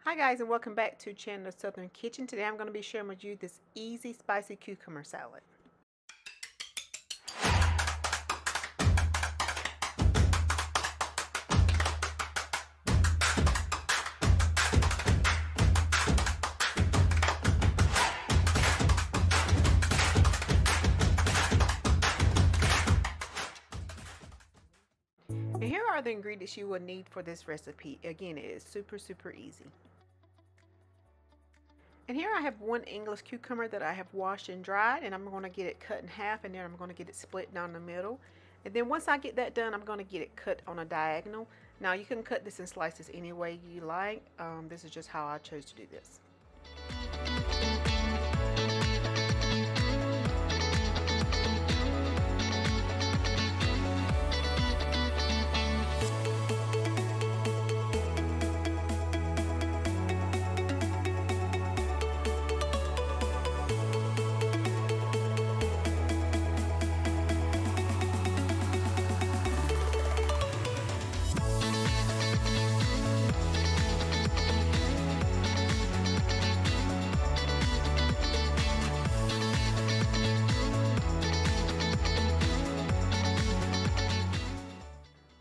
Hi guys, and welcome back to Chandler's Southern Kitchen. Today I'm going to be sharing with you this easy spicy cucumber salad. And here are the ingredients you will need for this recipe. Again, it is super easy. And here I have one English cucumber that I have washed and dried, and I'm going to get it cut in half, and then I'm going to get it split down the middle. And then once I get that done, I'm going to get it cut on a diagonal. Now you can cut this in slices any way you like. This is just how I chose to do this.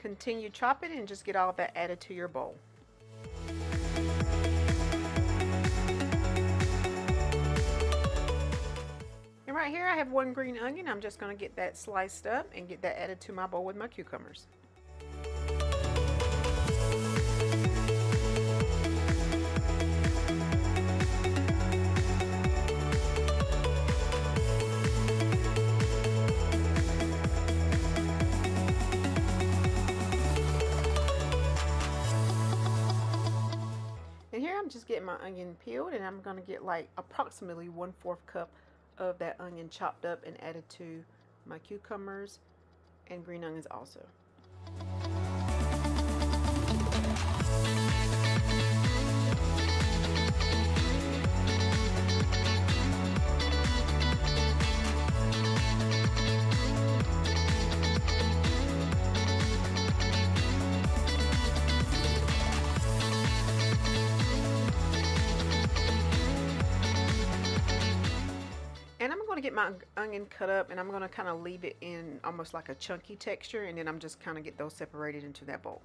Continue chopping and just get all of that added to your bowl. And right here I have one green onion. I'm just going to get that sliced up and get that added to my bowl with my cucumbers. And here I'm just getting my onion peeled, and I'm going to get like approximately 1/4 cup of that onion chopped up and added to my cucumbers and green onions also. And I'm going to get my onion cut up, and I'm going to kind of leave it in almost like a chunky texture, and then I'm just kind of get those separated into that bowl.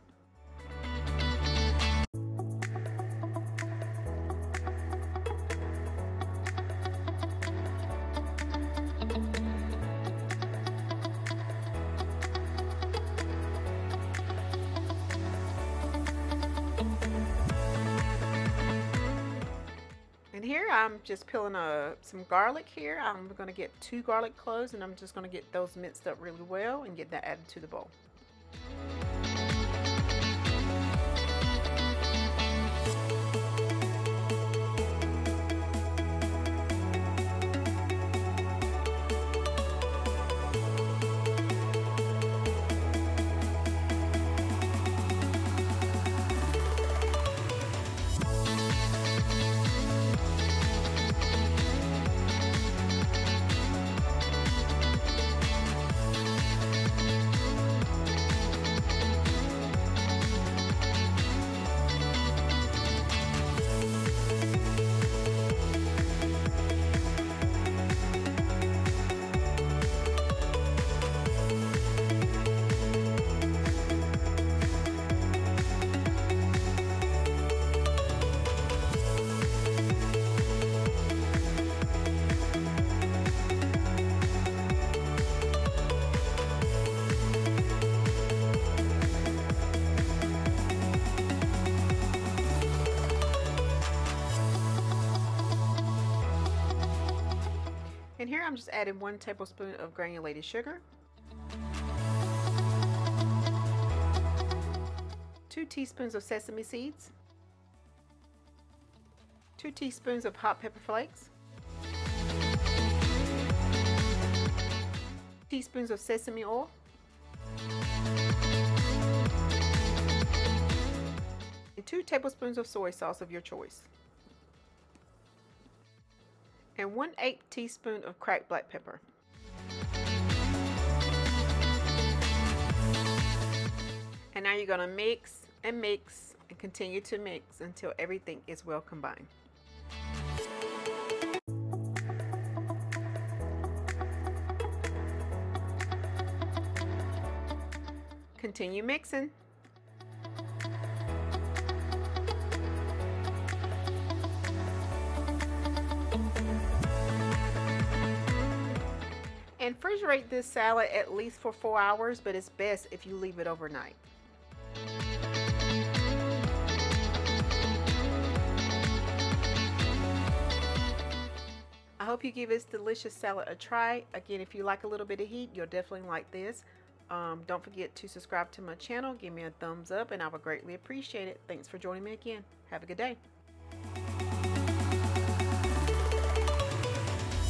And here I'm just peeling some garlic here. I'm going to get 2 garlic cloves, and I'm just going to get those minced up really well and get that added to the bowl. And here I'm just adding 1 tablespoon of granulated sugar, 2 teaspoons of sesame seeds, 2 teaspoons of hot pepper flakes, teaspoons of sesame oil, and 2 tablespoons of soy sauce of your choice, and 1/8 teaspoon of cracked black pepper. And now you're going to mix and and continue to mix until everything is well combined. Continue mixing. And refrigerate this salad at least for 4 hours, but it's best if you leave it overnight. I hope you give this delicious salad a try. Again, if you like a little bit of heat, you'll definitely like this. Don't forget to subscribe to my channel, give me a thumbs up, and I would greatly appreciate it. Thanks for joining me again. Have a good day.